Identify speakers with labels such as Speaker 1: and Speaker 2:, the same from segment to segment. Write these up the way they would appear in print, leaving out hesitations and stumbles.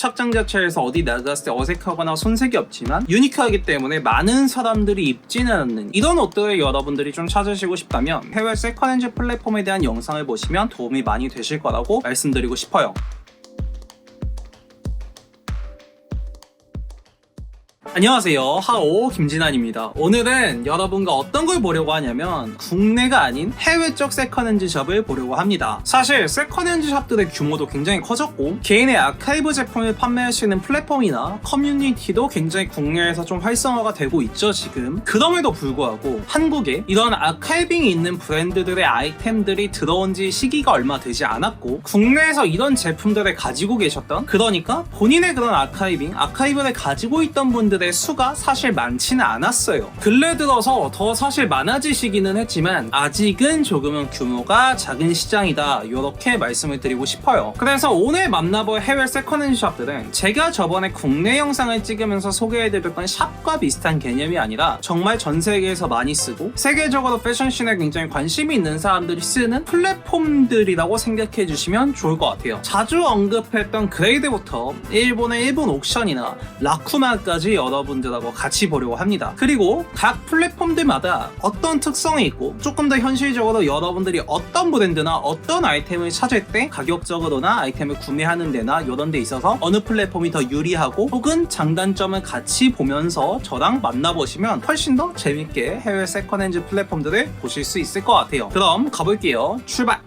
Speaker 1: 착장 자체에서 어디 나갔을 때 어색하거나 손색이 없지만 유니크하기 때문에 많은 사람들이 입지는 않는 이런 옷들을 여러분들이 좀 찾으시고 싶다면 해외 세컨핸즈 플랫폼에 대한 영상을 보시면 도움이 많이 되실 거라고 말씀드리고 싶어요. 안녕하세요, 하오 김진환입니다. 오늘은 여러분과 어떤 걸 보려고 하냐면 국내가 아닌 해외 쪽 세컨핸즈 샵을 보려고 합니다. 사실 세컨핸즈 샵들의 규모도 굉장히 커졌고 개인의 아카이브 제품을 판매할 수 있는 플랫폼이나 커뮤니티도 굉장히 국내에서 좀 활성화가 되고 있죠 지금. 그럼에도 불구하고 한국에 이런 아카이빙이 있는 브랜드들의 아이템들이 들어온 지 시기가 얼마 되지 않았고 국내에서 이런 제품들을 가지고 계셨던, 그러니까 본인의 그런 아카이브를 가지고 있던 분들의 수가 사실 많지는 않았어요. 근래 들어서 더 사실 많아지시기는 했지만 아직은 조금은 규모가 작은 시장이다, 이렇게 말씀을 드리고 싶어요. 그래서 오늘 만나볼 해외 세컨핸드 샵들은 제가 저번에 국내 영상을 찍으면서 소개해드렸던 샵과 비슷한 개념이 아니라 정말 전 세계에서 많이 쓰고 세계적으로 패션씬에 굉장히 관심이 있는 사람들이 쓰는 플랫폼들이라고 생각해 주시면 좋을 것 같아요. 자주 언급했던 그레이드부터 일본의 일본 옥션이나 라쿠마까지 여러분들하고 같이 보려고 합니다. 그리고 각 플랫폼들마다 어떤 특성이 있고 조금 더 현실적으로 여러분들이 어떤 브랜드나 어떤 아이템을 찾을 때 가격적으로나 아이템을 구매하는 데나 이런 데 있어서 어느 플랫폼이 더 유리하고 혹은 장단점을 같이 보면서 저랑 만나보시면 훨씬 더 재밌게 해외 세컨핸즈 플랫폼들을 보실 수 있을 것 같아요. 그럼 가볼게요. 출발!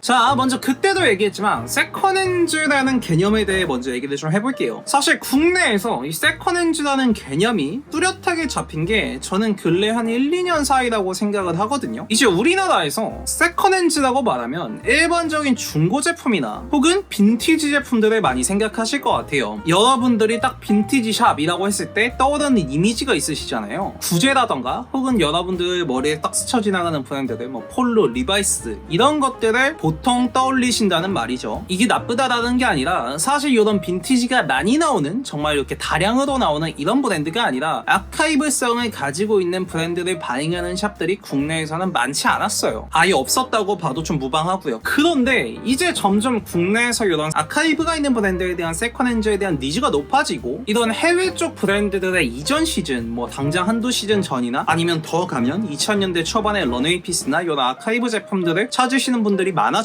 Speaker 1: 자, 먼저 그때도 얘기했지만 세컨핸즈라는 개념에 대해 먼저 얘기를 좀 해볼게요. 사실 국내에서 이 세컨핸즈라는 개념이 뚜렷하게 잡힌 게 저는 근래 한 1, 2년 사이라고 생각을 하거든요. 이제 우리나라에서 세컨핸즈라고 말하면 일반적인 중고 제품이나 혹은 빈티지 제품들을 많이 생각하실 것 같아요. 여러분들이 딱 빈티지 샵이라고 했을 때 떠오르는 이미지가 있으시잖아요. 구제라던가 혹은 여러분들 머리에 딱 스쳐 지나가는 브랜드들, 뭐 폴로, 리바이스 이런 것들을 보통 떠올리신다는 말이죠. 이게 나쁘다라는 게 아니라 사실 이런 빈티지가 많이 나오는, 정말 이렇게 다량으로 나오는 이런 브랜드가 아니라 아카이브성을 가지고 있는 브랜드를 바잉하는 샵들이 국내에서는 많지 않았어요. 아예 없었다고 봐도 좀 무방하고요. 그런데 이제 점점 국내에서 이런 아카이브가 있는 브랜드에 대한 세컨핸즈에 대한 니즈가 높아지고 이런 해외 쪽 브랜드들의 이전 시즌, 뭐 당장 한두 시즌 전이나 아니면 더 가면 2000년대 초반의 런웨이 피스나 이런 아카이브 제품들을 찾으시는 분들이 많아졌고,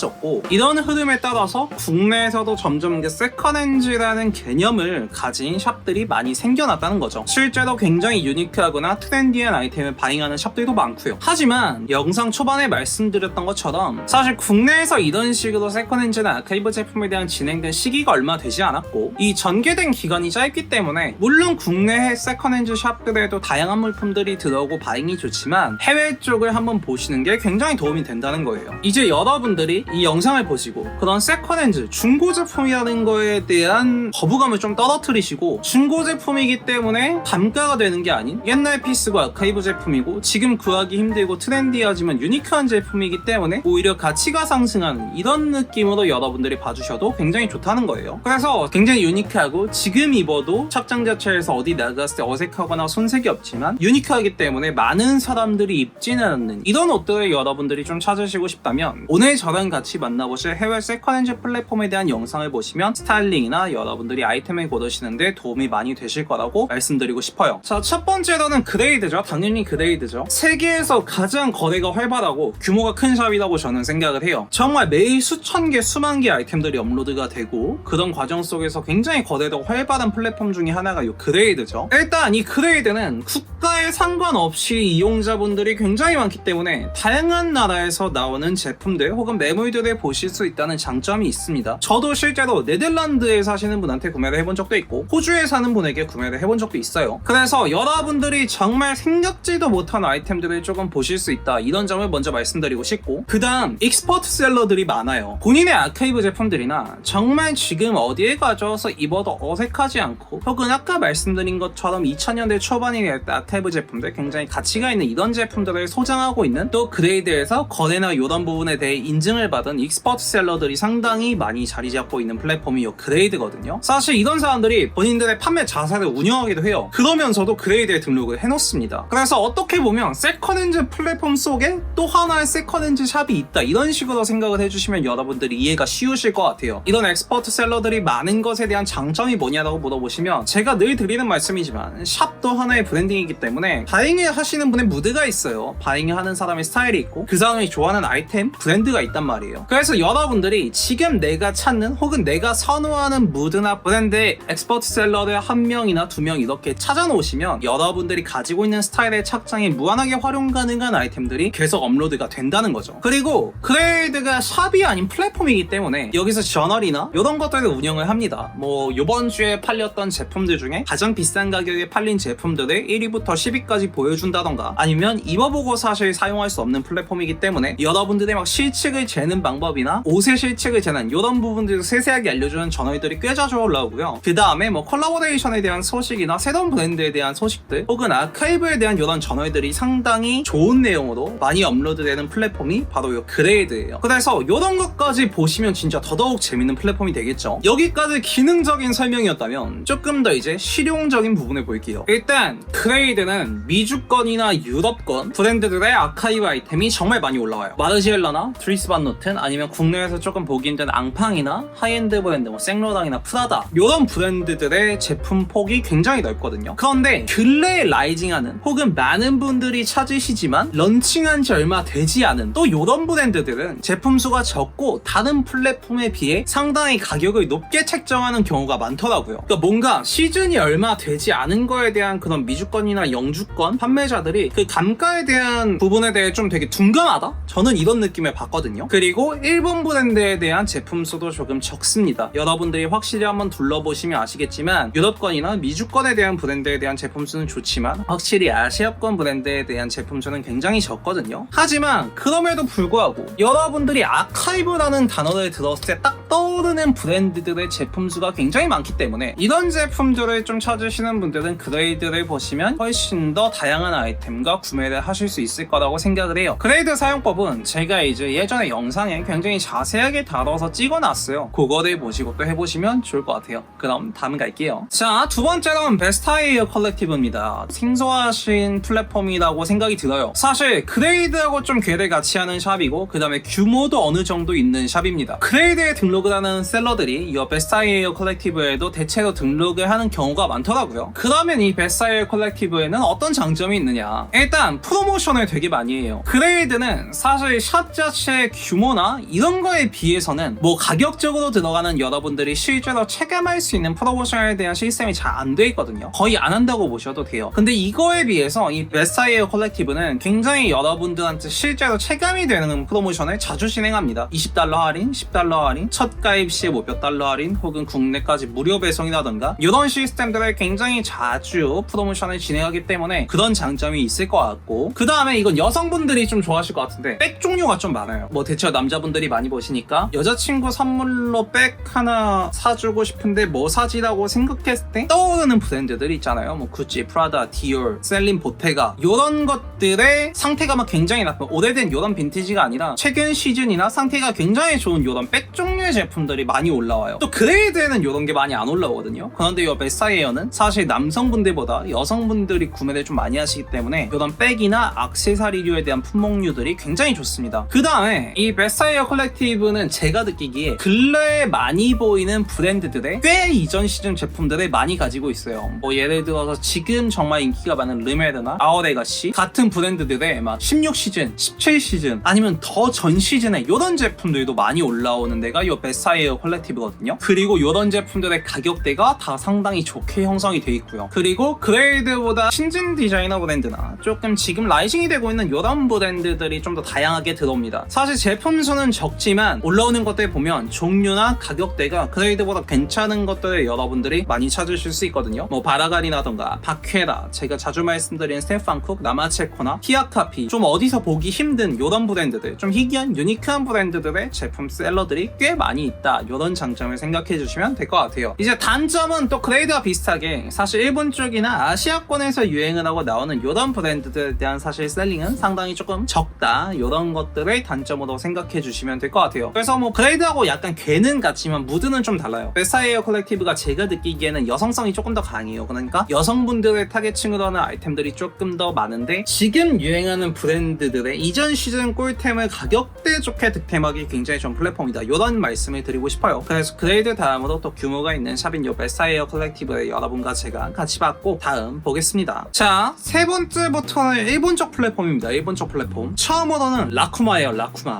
Speaker 1: 이런 흐름에 따라서 국내에서도 점점 세컨핸즈라는 개념을 가진 샵들이 많이 생겨났다는 거죠. 실제로 굉장히 유니크하거나 트렌디한 아이템을 바잉하는 샵들도 많고요. 하지만 영상 초반에 말씀드렸던 것처럼 사실 국내에서 이런 식으로 세컨핸즈나 아카이브 제품에 대한 진행된 시기가 얼마 되지 않았고 이 전개된 기간이 짧기 때문에 물론 국내 세컨핸즈 샵들에도 다양한 물품들이 들어오고 바잉이 좋지만 해외 쪽을 한번 보시는 게 굉장히 도움이 된다는 거예요. 이제 여러분들이 이 영상을 보시고 그런 세컨핸즈, 중고 제품이라는 거에 대한 거부감을 좀 떨어뜨리시고 중고 제품이기 때문에 단가가 되는 게 아닌 옛날 피스고 아카이브 제품이고 지금 구하기 힘들고 트렌디하지만 유니크한 제품이기 때문에 오히려 가치가 상승하는 이런 느낌으로 여러분들이 봐주셔도 굉장히 좋다는 거예요. 그래서 굉장히 유니크하고 지금 입어도 착장 자체에서 어디 나갔을 때 어색하거나 손색이 없지만 유니크하기 때문에 많은 사람들이 입지는 않는 이런 옷들을 여러분들이 좀 찾으시고 싶다면 오늘 저랑 같이 만나보실 해외 세컨핸즈 플랫폼에 대한 영상을 보시면 스타일링이나 여러분들이 아이템을 고르시는데 도움이 많이 되실 거라고 말씀드리고 싶어요. 자, 첫 번째로는 그레이드죠. 당연히 그레이드죠. 세계에서 가장 거래가 활발하고 규모가 큰 샵이라고 저는 생각을 해요. 정말 매일 수천 개, 수만 개 아이템들이 업로드가 되고 그런 과정 속에서 굉장히 거래가 활발한 플랫폼 중에 하나가 이 그레이드죠. 일단 이 그레이드는 국가에 상관없이 이용자분들이 굉장히 많기 때문에 다양한 나라에서 나오는 제품들 혹은 매물들을 보실 수 있다는 장점이 있습니다. 저도 실제로 네덜란드에 사시는 분한테 구매를 해본 적도 있고 호주에 사는 분에게 구매를 해본 적도 있어요. 그래서 여러분들이 정말 생각지도 못한 아이템들을 조금 보실 수 있다, 이런 점을 먼저 말씀드리고 싶고, 그 다음 익스퍼트 셀러들이 많아요. 본인의 아카이브 제품들이나 정말 지금 어디에 가져와서 입어도 어색하지 않고 혹은 아까 말씀드린 것처럼 2000년대 초반의 아카이브 제품들, 굉장히 가치가 있는 이런 제품들을 소장하고 있는, 또 그레이드에서 거래나 이런 부분에 대해 인증을 받은 익스퍼트 셀러들이 상당히 많이 자리 잡고 있는 플랫폼이 이 그레이드거든요. 사실 이런 사람들이 본인들의 판매 자사를 운영하기도 해요. 그러면서도 그레이드에 등록을 해놓습니다. 그래서 어떻게 보면 세컨핸즈 플랫폼 속에 또 하나의 세컨핸즈 샵이 있다, 이런 식으로 생각을 해주시면 여러분들이 이해가 쉬우실 것 같아요. 이런 엑스퍼트 셀러들이 많은 것에 대한 장점이 뭐냐라고 물어보시면 제가 늘 드리는 말씀이지만 샵도 하나의 브랜딩이기 때문에 바잉을 하시는 분의 무드가 있어요. 바잉을 하는 사람의 스타일이 있고 그 사람이 좋아하는 아이템, 브랜드가 있단 말이에요. 그래서 여러분들이 지금 내가 찾는 혹은 내가 선호하는 무드나 브랜드의 엑스퍼트 셀러를 한 명이나 두 명 이렇게 찾아놓으시면 여러분들이 가지고 있는 스타일의 착장이 무한하게 활용 가능한 아이템들이 계속 업로드가 된다는 거죠. 그리고 그레이드가 샵이 아닌 플랫폼이기 때문에 여기서 저널이나 이런 것들을 운영을 합니다. 뭐 이번 주에 팔렸던 제품들 중에 가장 비싼 가격에 팔린 제품들을 1위부터 10위까지 보여준다던가, 아니면 입어보고 사실 사용할 수 없는 플랫폼이기 때문에 여러분들의 막 실측을 재는 방법이나 옷의 실측을 재는 이런 부분들을 세세하게 알려주는 저널들이 꽤 자주 올라오고요. 그 다음에 뭐 컬라보레이션에 대한 소식이나 새로운 브랜드에 대한 소식들, 혹은 아카이브에 대한 이런 저널들이 상당히 좋은 내용으로 많이 업로드되는 플랫폼이 바로 이 그레이드예요. 그래서 이런 것까지 보시면 진짜 더더욱 재밌는 플랫폼이 되겠죠. 여기까지 기능적인 설명이었다면 조금 더 이제 실용적인 부분을 볼게요. 일단 그레이드는 미주권이나 유럽권 브랜드들의 아카이브 아이템이 정말 많이 올라와요. 마르지엘라나 드리스 반 노튼, 아니면 국내에서 조금 보기 힘든 앙팡이나 하이엔드 브랜드, 뭐 생로랑이나 프라다, 이런 브랜드들의 제품 폭이 굉장히 넓거든요. 그런데 근래에 라이징하는, 혹은 많은 분들이 찾으시지만 런칭한 지 얼마 되지 않은 또 이런 브랜드들은 제품 수가 적고 다른 플랫폼에 비해 상당히 가격을 높게 책정하는 경우가 많더라고요. 그러니까 뭔가 시즌이 얼마 되지 않은 거에 대한 그런 미주권이나 영주권 판매자들이 그 감가에 대한 부분에 대해 좀 되게 둔감하다? 저는 이런 느낌을 받거든요. 그리고 일본 브랜드에 대한 제품 수도 조금 적습니다. 여러분들이 확실히 한번 둘러보시면 아시겠지만 유럽권이나 미주권에 대한 브랜드에 대한 제품 수는 좋지만 확실히 아시아권 브랜드에 대한 제품 수는 굉장히 적거든요. 하지만 그럼에도 불구하고 여러분들이 아카이브라는 단어를 들었을 때 딱 떠오르는 브랜드들의 제품 수가 굉장히 많기 때문에 이런 제품들을 좀 찾으시는 분들은 그레이드를 보시면 훨씬 더 다양한 아이템과 구매를 하실 수 있을 거라고 생각을 해요. 그레이드 사용법은 제가 이제 예전에 영상에 굉장히 자세하게 다뤄서 찍어놨어요. 그거를 보시고 또 해보시면 좋을 것 같아요. 그럼 다음 갈게요. 자, 두 번째로는 베스타이어 컬렉티브입니다. 생소하신 플랫폼이라고 생각이 들어요. 사실 그레이드하고 좀 궤를 같이 하는 샵이고 그 다음에 규모도 어느 정도 있는 샵입니다. 그레이드에 등록을 하는 셀러들이 이 베스타이어 컬렉티브에도 대체로 등록을 하는 경우가 많더라고요. 그러면 이 베스타이어 컬렉티브에는 어떤 장점이 있느냐, 일단 프로모션을 되게 많이 해요. 그레이드는 사실 샵 자체의 규모나 이런 거에 비해서는 뭐 가격적으로 들어가는 여러분들이 실제로 체감할 수 있는 프로모션에 대한 시스템이 잘 안 돼 있거든요. 거의 안 한다고 보셔도 돼요. 근데 이거에 비해서 이 베스타이어 컬렉티브는 굉장히 여러분들한테 실제로 체감이 되는 프로모션을 자주 진행합니다. $20 할인, $10 할인, 첫 가입 시에 뭐 몇 달러 할인, 혹은 국내까지 무료 배송이라던가 이런 시스템들을 굉장히 자주 프로모션을 진행하기 때문에 그런 장점이 있을 것 같고, 그 다음에 이건 여성분들이 좀 좋아하실 것 같은데 백 종류가 좀 많아요. 뭐 대체로 남자분들이 많이 보시니까 여자친구 선물로 백 하나 사주고 싶은데 뭐 사지라고 생각했을 때 떠오르는 브랜드들이 있잖아요. 뭐 구찌, 프라다, 디올, 셀린, 보테가, 이런 것들의 상태가 막 굉장히 나쁜 오래된 이런 빈티지가 아니라 최근 시즌이나 상태가 굉장히 좋은 이런 백 종류의 제품들이 많이 올라와요. 또 그레이드에는 이런 게 많이 안 올라오거든요. 그런데 이 베스타이어는 사실 남성분들보다 여성분들이 구매를 좀 많이 하시기 때문에 이런 백이나 액세서리류에 대한 품목류들이 굉장히 좋습니다. 그 다음에 이 베스타이어 컬렉티브는 제가 느끼기에 근래에 많이 보이는 브랜드들의 꽤 이전 시즌 제품들을 많이 가지고 있어요. 뭐 예를 들어서 지금 정말 인기가 많은 르메르나 아우레가시 같은 브랜드들의 막 16시즌, 17시즌 아니면 더 전 시즌에 이런 제품들도 많이 올라오는 데가 이 베스타이어 컬렉티브거든요. 그리고 이런 제품들의 가격대가 다 상당히 좋게 형성이 돼 있고요. 그리고 그레이드보다 신진 디자이너 브랜드나 조금 지금 라이징이 되고 있는 이런 브랜드들이 좀 더 다양하게 들어옵니다. 사실 제품 수는 적지만 올라오는 것들 보면 종류나 가격대가 그레이드보다 괜찮은 것들을 여러분들이 많이 찾으실 수 있거든요. 뭐 바라가리라던가 바퀘라, 제가 자주 말씀드린 스테판쿡, 나마체코나 히아카피, 좀 어디서 보기 힘든 이런 브랜드들, 좀 희귀한 유니크한 브랜드들의 제품 셀러들이 꽤 많이 많이 있다. 이런 장점을 생각해 주시면 될 것 같아요. 이제 단점은 또 그레이드와 비슷하게 사실 일본 쪽이나 아시아권에서 유행을 하고 나오는 이런 브랜드들에 대한 사실 셀링은 상당히 조금 적다. 이런 것들을 단점으로 생각해 주시면 될 것 같아요. 그래서 뭐 그레이드하고 약간 괴는 같지만 무드는 좀 달라요. 베사이어 컬렉티브가 제가 느끼기에는 여성성이 조금 더 강해요. 그러니까 여성분들의 타겟층으로 하는 아이템들이 조금 더 많은데 지금 유행하는 브랜드들의 이전 시즌 꿀템을 가격대 좋게 득템하기 굉장히 좋은 플랫폼이다. 이런 말씀을 드리고 싶어요. 그래서 그레이드 다음으로 또 규모가 있는 샵인 요 베사이어 컬렉티브의 여러분과 제가 같이 봤고 다음 보겠습니다. 자, 세 번째부터는 일본 쪽 플랫폼입니다. 일본 쪽 플랫폼. 처음으로는 라쿠마예요.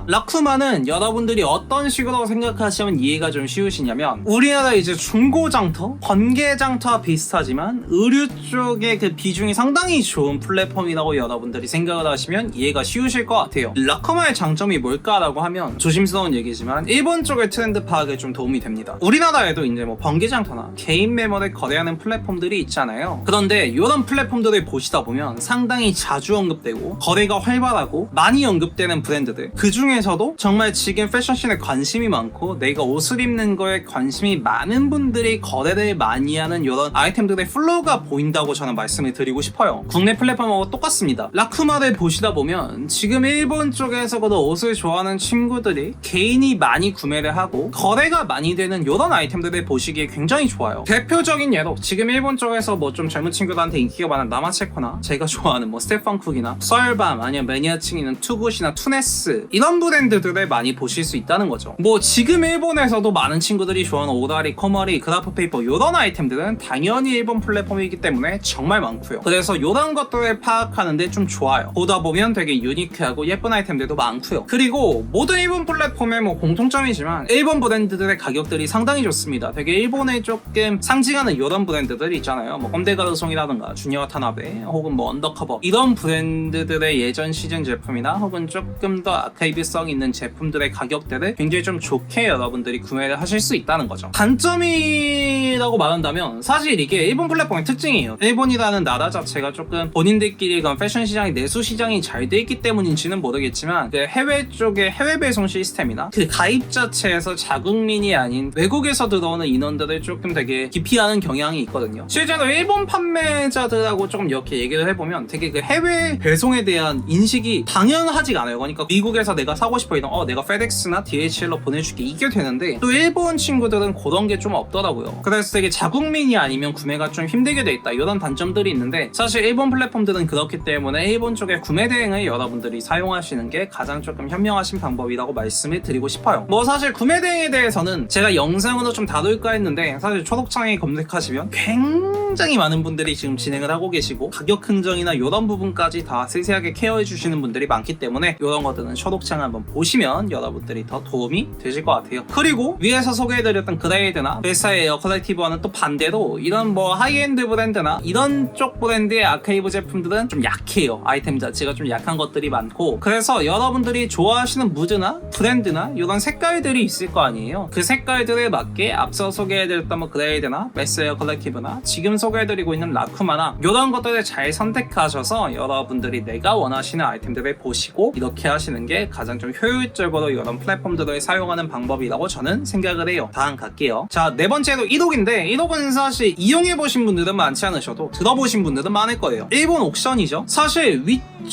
Speaker 1: 라쿠마는 여러분들이 어떤 식으로 생각하시면 이해가 좀 쉬우시냐면 우리나라 이제 중고장터, 번개장터와 비슷하지만 의류 쪽의 그 비중이 상당히 좋은 플랫폼이라고 여러분들이 생각을 하시면 이해가 쉬우실 것 같아요. 라쿠마의 장점이 뭘까라고 하면 조심스러운 얘기지만 일본 쪽의 트렌드 파악에 좀 도움이 됩니다. 우리나라에도 이제 뭐 번개장터나 개인 매물을 거래하는 플랫폼들이 있잖아요. 그런데 이런 플랫폼들을 보시다 보면 상당히 자주 언급되고 거래가 활발하고 많이 언급되는 브랜드들, 그 중에서도 정말 지금 패션씬에 관심이 많고 내가 옷을 입는 거에 관심이 많은 분들이 거래를 많이 하는 이런 아이템들의 플로우가 보인다고 저는 말씀을 드리고 싶어요. 국내 플랫폼하고 똑같습니다. 라쿠마를 보시다 보면 지금 일본 쪽에서도 옷을 좋아하는 친구들이 개인이 많이 구매를 하고 거래가 많이 되는 이런 아이템들을 보시기에 굉장히 좋아요. 대표적인 예로 지금 일본 쪽에서 뭐 좀 젊은 친구들한테 인기가 많은 나마체코나 제가 좋아하는 뭐 스테판 쿡이나 썰밤 아니면 매니아층 있는 투굿이나 투네스 이런 브랜드들을 많이 보실 수 있다는 거죠. 뭐 지금 일본에서도 많은 친구들이 좋아하는 오다리, 커머리, 그라프 페이퍼 이런 아이템들은 당연히 일본 플랫폼이기 때문에 정말 많고요. 그래서 이런 것들을 파악하는데 좀 좋아요. 보다 보면 되게 유니크하고 예쁜 아이템들도 많고요. 그리고 모든 일본 플랫폼의 뭐 공통점이지만 일본 브랜드들의 가격들이 상당히 좋습니다. 되게 일본에 조금 상징하는 이런 브랜드들이 있잖아요. 뭐 꼼데가르송이라든가 주니어 타나베 혹은 뭐 언더커버 이런 브랜드들의 예전 시즌 제품이나 혹은 조금 더 아카이브성 있는 제품들의 가격대를 굉장히 좀 좋게 여러분들이 구매를 하실 수 있다는 거죠. 단점이라고 말한다면 사실 이게 일본 플랫폼의 특징이에요. 일본이라는 나라 자체가 조금 본인들끼리 그런 패션 시장이 내수 시장이 잘 돼 있기 때문인지는 모르겠지만 그 해외 쪽의 해외 배송 시스템이나 그 가입 자체에서 자국민이 아닌 외국에서 들어오는 인원들을 조금 되게 기피하는 경향이 있거든요. 실제로 일본 판매자들하고 조금 이렇게 얘기를 해보면 되게 그 해외 배송에 대한 인식이 당연하지가 않아요. 그러니까 미국에서 내가 사고 싶어 이런 내가 페덱스나 DHL로 보내줄게 이게 되는데 또 일본 친구들은 그런 게 좀 없더라고요. 그래서 되게 자국민이 아니면 구매가 좀 힘들게 돼 있다 이런 단점들이 있는데 사실 일본 플랫폼들은 그렇기 때문에 일본 쪽의 구매 대행을 여러분들이 사용하시는 게 가장 조금 현명하신 방법이라고 말씀을 드리고 싶어요. 뭐 사실 구매 대행에 대해서는 제가 영상으로 좀 다룰까 했는데 사실 초록창에 검색하시면 굉장히 많은 분들이 지금 진행을 하고 계시고 가격 흥정이나 이런 부분까지 다 세세하게 케어해 주시는 분들이 많기 때문에 이런 것들은 초록창 한번 보시면 여러분들이 더 도움이 되실 것 같아요. 그리고 위에서 소개해드렸던 그레이드나 베사이어 컬렉티브와는 또 반대로 이런 뭐 하이엔드 브랜드나 이런 쪽 브랜드의 아카이브 제품들은 좀 약해요. 아이템 자체가 좀 약한 것들이 많고 그래서 여러분들이 좋아하시는 무드나 브랜드나 이런 색깔들이 있을 거 아니에요. 그 색깔들에 맞게 앞서 소개해드렸던 뭐 그레이드나 베사이어 컬렉티브나 지금 소개해드리고 있는 라쿠마나 이런 것들을 잘 선택하셔서 여러분들이 내가 원하시는 아이템들을 보시고 이렇게 하시는 게 가장 좀 효율적으로 이런 플랫폼들을 사용하는 방법이라고 저는 생각을 해요. 다음 갈게요. 자, 네 번째로 1옥인데 1옥은 사실 이용해보신 분들은 많지 않으셔도 들어보신 분들은 많을 거예요. 일본 옥션이죠. 사실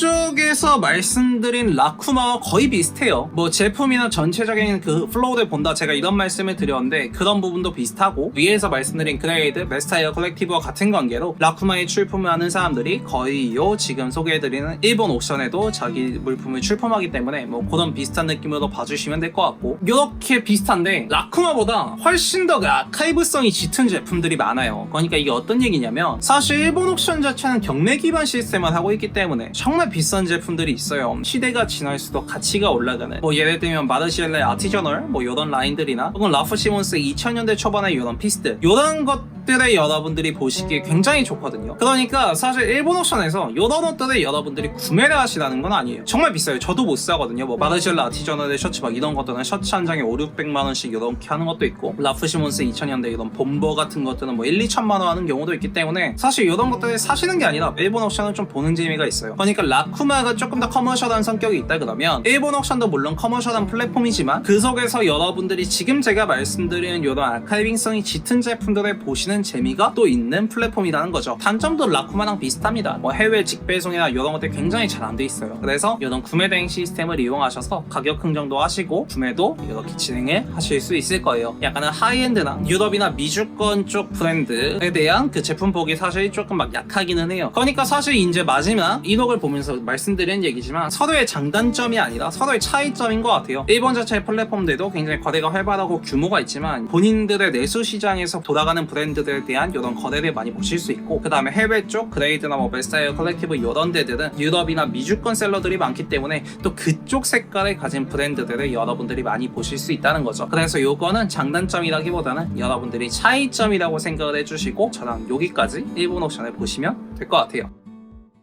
Speaker 1: 위쪽에서 말씀드린 라쿠마와 거의 비슷해요. 뭐 제품이나 전체적인 그 플로우를 본다 제가 이런 말씀을 드렸는데 그런 부분도 비슷하고 위에서 말씀드린 그레이드, 베스타이어 컬렉티브와 같은 관계로 라쿠마에 출품을 하는 사람들이 거의 요 지금 소개해드리는 일본 옥션에도 자기 물품을 출품하기 때문에 뭐 그런 비슷한 느낌으로 봐주시면 될 것 같고 이렇게 비슷한데 라쿠마보다 훨씬 더 그 아카이브성이 짙은 제품들이 많아요. 그러니까 이게 어떤 얘기냐면 사실 일본 옥션 자체는 경매 기반 시스템을 하고 있기 때문에 정말 비싼 제품들이 있어요. 시대가 지날수록 가치가 올라가는 뭐 예를 들면 마르시엘레 아티저널 뭐 이런 라인들이나 혹은 라프 시몬스 2000년대 초반의 이런 피스트 이런 것들에 여러분들이 보시기에 굉장히 좋거든요. 그러니까 사실 일본 옥션에서 이런 옷들을 여러분들이 구매를 하시라는 건 아니에요. 정말 비싸요. 저도 못 사거든요. 뭐 마르지엘라 아티저널의 셔츠 막 이런 것들은 셔츠 한 장에 5,600만원씩 이렇게 하는 것도 있고, 라프 시몬스 2000년대 이런 bomber 같은 것들은 뭐 1,2천만원 하는 경우도 있기 때문에 사실 이런 것들을 사시는 게 아니라 일본 옥션을 좀 보는 재미가 있어요. 그러니까 라쿠마가 조금 더 커머셜한 성격이 있다 그러면 일본 옥션도 물론 커머셜한 플랫폼이지만 그 속에서 여러분들이 지금 제가 말씀드리는 이런 아카이빙성이 짙은 제품들을 보시는 재미가 또 있는 플랫폼이라는 거죠. 단점도 라쿠마랑 비슷합니다. 뭐 해외 직배송이나 이런 것들 굉장히 잘 안 돼 있어요. 그래서 이런 구매 대행 시스템을 이용하셔서 가격 흥정도 하시고 구매도 이렇게 진행을 하실 수 있을 거예요. 약간은 하이엔드나 유럽이나 미주권 쪽 브랜드에 대한 그 제품 보기 사실 조금 막 약하기는 해요. 그러니까 사실 이제 마지막 이력을 보면서 말씀드린 얘기지만 서로의 장단점이 아니라 서로의 차이점인 것 같아요. 일본 자체의 플랫폼들도 굉장히 거래가 활발하고 규모가 있지만 본인들의 내수 시장에서 돌아가는 브랜드들에 대한 이런 거래를 많이 보실 수 있고, 그 다음에 해외 쪽 그레이드나 뭐 베스타이어 컬렉티브 이런 데들은 유럽이나 미주권 셀러들이 많기 때문에 또 그쪽 색깔을 가진 브랜드들을 여러분들이 많이 보실 수 있다는 거죠. 그래서 요거는 장단점이라기보다는 여러분들이 차이점이라고 생각을 해주시고 저랑 여기까지 일본 옥션을 보시면 될 것 같아요.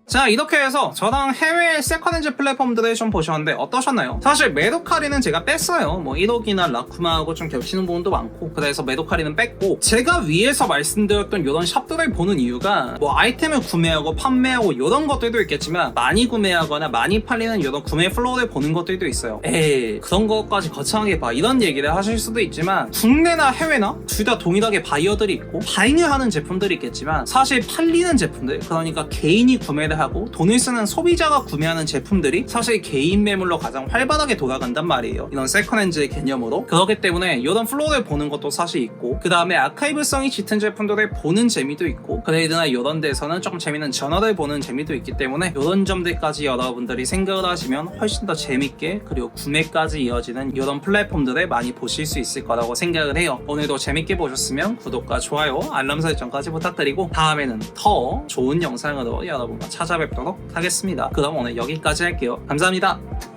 Speaker 1: 자, 이렇게 해서 저랑 해외 세컨핸즈 플랫폼들을 좀 보셨는데 어떠셨나요? 사실 메도카리는 제가 뺐어요. 뭐 1억이나 라쿠마하고 좀 겹치는 부분도 많고, 그래서 메도카리는 뺐고, 제가 위에서 말씀드렸던 이런 샵들을 보는 이유가 뭐 아이템을 구매하고 판매하고 이런 것들도 있겠지만 많이 구매하거나 많이 팔리는 이런 구매 플로우를 보는 것들도 있어요. 에이, 그런 것까지 거창하게 봐, 이런 얘기를 하실 수도 있지만 국내나 해외나 둘 다 동일하게 바이어들이 있고 바잉을 하는 제품들이 있겠지만 사실 팔리는 제품들, 그러니까 개인이 구매를 하고 돈을 쓰는 소비자가 구매하는 제품들이 사실 개인 매물로 가장 활발하게 돌아간단 말이에요. 이런 세컨핸즈의 개념으로. 그렇기 때문에 이런 플로우를 보는 것도 사실 있고, 그 다음에 아카이브성이 짙은 제품들을 보는 재미도 있고, 그레이드나 이런 데서는 조금 재밌는 저널을 보는 재미도 있기 때문에 이런 점들까지 여러분들이 생각을 하시면 훨씬 더 재밌게 그리고 구매까지 이어지는 이런 플랫폼들을 많이 보실 수 있을 거라고 생각을 해요. 오늘도 재밌게 보셨으면 구독과 좋아요, 알람 설정까지 부탁드리고 다음에는 더 좋은 영상으로 여러분과 찾아뵙도록 하겠습니다. 그럼 오늘 여기까지 할게요. 감사합니다.